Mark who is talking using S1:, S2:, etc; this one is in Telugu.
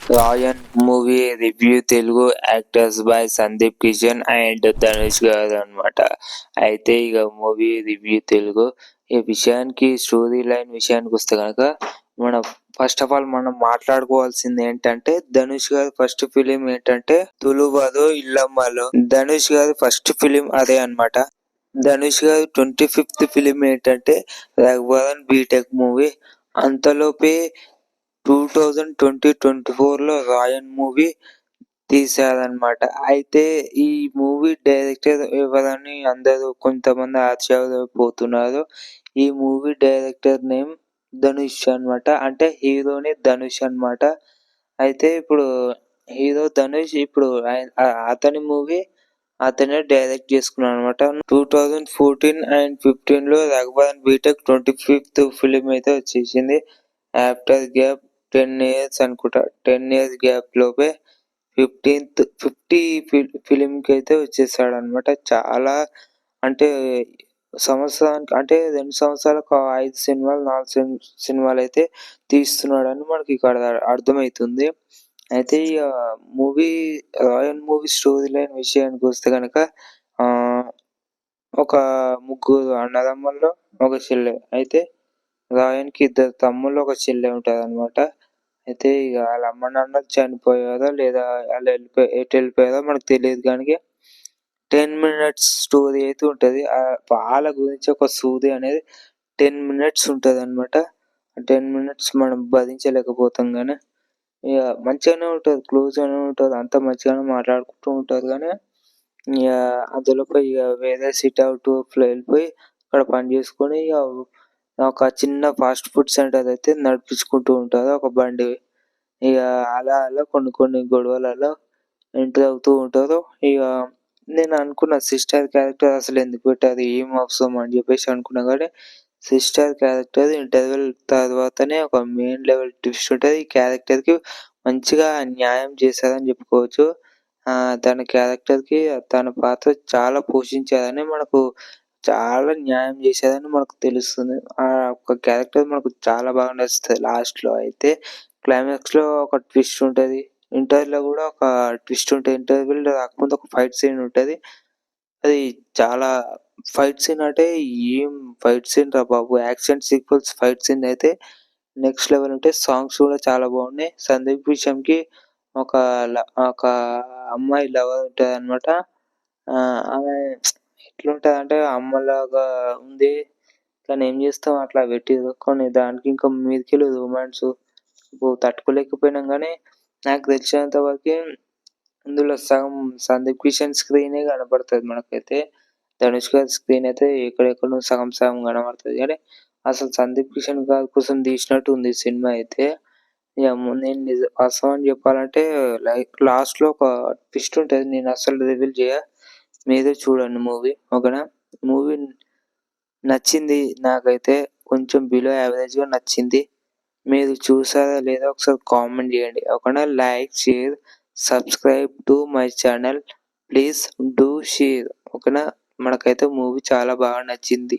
S1: Raayan movie review Telugu actors by Sundeep Kishan and Dhanush గారు అనమాట. అయితే ఇక మూవీ రివ్యూ తెలుగు ఈ విషయానికి స్టోరీ లైన్ విషయానికి వస్తే కనుక మనం ఫస్ట్ ఆఫ్ ఆల్ మనం మాట్లాడుకోవాల్సింది ఏంటంటే ధనుష్ గారి ఫస్ట్ ఫిలిం ఏంటంటే తులువదో ఇల్లమ్మలో. ధనుష్ గారి ఫస్ట్ ఫిలిం అదే అన్నమాట. ధనుష్ గారి 25th ఫిలిం ఏంటంటే రఘువరన్ బీటెక్ మూవీ. అంతలోపే 2024లో రాయన్ మూవీ తీశారన్నమాట. అయితే ఈ మూవీ డైరెక్టర్ ఎవరని అందరూ కొంతమంది ఆశ్చర్యపోతున్నారు. ఈ మూవీ డైరెక్టర్ నేమ్ ధనుష్ అన్నమాట. అంటే హీరోని ధనుష్ అన్నమాట. అయితే ఇప్పుడు హీరో ధనుష్ ఇప్పుడు అతని మూవీ అతనే డైరెక్ట్ చేసుకున్నాడు అనమాట. 2014 అండ్ 15లో రఘువరన్ బీటెక్ 25th ఫిలిం అయితే వచ్చేసింది. ఆఫ్టర్ గ్యాప్ 10 ఇయర్స్ అనుకుంటా. 10 ఇయర్స్ గ్యాప్ లోపే 50 ఫిలింకి అయితే వచ్చేసాడనమాట. చాలా అంటే సంవత్సరానికి అంటే 2 సంవత్సరాలకు 5 సినిమాలు 4 సినిమాలు అయితే తీస్తున్నాడని మనకి ఇక్కడ అర్థమవుతుంది. అయితే ఇక మూవీ రాయన్ మూవీ స్టోరీ లైన్ విషయానికి వస్తే కనుక ఒక ముగ్గురు అన్నదమ్ముల్లో ఒక చెల్లె. అయితే రాయన్‌కి ఇద్దరు తమ్ముళ్ళు, ఒక చెల్లె ఉంటదనమాట. అయితే ఇగ ఆళ్ళ అమ్మ నాన్నలు చనిపోయారో లేదా ఎటెళ్ళిపోయారో మనకు తెలీదు గానీ 10 మినిట్స్ స్టోరీ అయితే ఉంటది. వాళ్ళ గురించి ఒక సూది అనేది 10 మినిట్స్ ఉంటదనమాట. 10 మినిట్స్ మనం భరించలేకపోతాం గానీ ఇగ మంచిగానే ఉంటది. క్లోజ్‌గానే ఉంటది. అంతా మంచిగానే మాట్లాడుకుంటూ ఉంటారు గానీ ఇగ అందులోపు ఇగ వేరే సిటీ అవుట్‌లో వెళ్ళిపోయి అక్కడ పని చేసుకొని ఇగ ఒక చిన్న ఫాస్ట్ ఫుడ్ సెంటర్ అయితే నడిపించుకుంటూ ఉంటారు ఒక బండి. ఇగ అలా కొన్ని కొన్ని గొడవలలో ఎంటర్ అవుతూ ఉంటారు. ఇగ నేను అనుకున్న సిస్టర్ క్యారెక్టర్ అసలు ఎందుకు పెట్టారు? ఏం అవసరం అని చెప్పేసి అనుకున్నా గానీ సిస్టర్ క్యారెక్టర్ ఇంటర్వెల్ తర్వాతనే ఒక మెయిన్ లెవెల్ ట్విస్ట్ ఉంటది. ఈ క్యారెక్టర్‌కి మంచిగా న్యాయం చేశారని చెప్పుకోవచ్చు. తన క్యారెక్టర్‌కి తన పాత్ర చాలా పోషించారని మనకు చాలా న్యాయం చేశారని మనకు తెలుస్తుంది. ఆ ఒక్క క్యారెక్టర్ మనకు చాలా బాగా నచ్చుతది. లాస్ట్‌లో అయితే క్లైమాక్స్‌లో ఒక ట్విస్ట్ ఉంటది. ఇంటర్‌లో కూడా ఒక ట్విస్ట్ ఉంటది. ఇంటర్వెల్ రాకముందు ఒక ఫైట్ సీన్ ఉంటది. అది చాలా ఫైట్ సీన్ అంటే ఏం ఫైట్ సీన్ రా బాబు! యాక్షన్ సీక్వెన్స్ ఫైట్ సీన్ అయితే నెక్స్ట్ లెవెల్ ఉంటాయి. సాంగ్స్ కూడా చాలా బాగున్నాయి. సందీప్ విషయంకి ఒక ఒక అమ్మాయి లవర్ ఉంటదనమాట. ఆమె ఎట్లుంటదంటే అమ్మలాగా ఉంది. కానీ ఏం చేస్తాం అట్లా పెట్టిర్రు. కొన్ని దానికి ఇంకా మీదికెళ్ళి రొమాన్సు తట్టుకోలేకపోయినాం గానీ నాకు తెలిసినంత వరకి ఇందులో సగం సందీప్ కిషన్ స్క్రీనే కనపడతది మనకైతే. ధనుష్ గారి స్క్రీన్ అయితే ఎక్కడెక్కడో సగం సగం కనపడతది గానీ అసలు సందీప్ కిషన్ గారి కోసం తీసినట్టు ఉంది సినిమా అయితే. ఇగ నేను వాస్తవం చెప్పాలంటే లాస్ట్‌లో ఒక ట్విస్ట్ ఉంటది. నేను అస్సలు రివీల్ చేయ. మీరే చూడండి మూవీ. ఓకేనా? మూవీ నచ్చింది నాకైతే. కొంచెం బిలో యావరేజ్‌గా నచ్చింది. మీరు చూసారా లేదా ఒకసారి కామెంట్ చేయండి. ఓకేనా? Like, share, subscribe to my channel. Please do share. ఓకేనా? మనకైతే మూవీ చాలా బాగా నచ్చింది.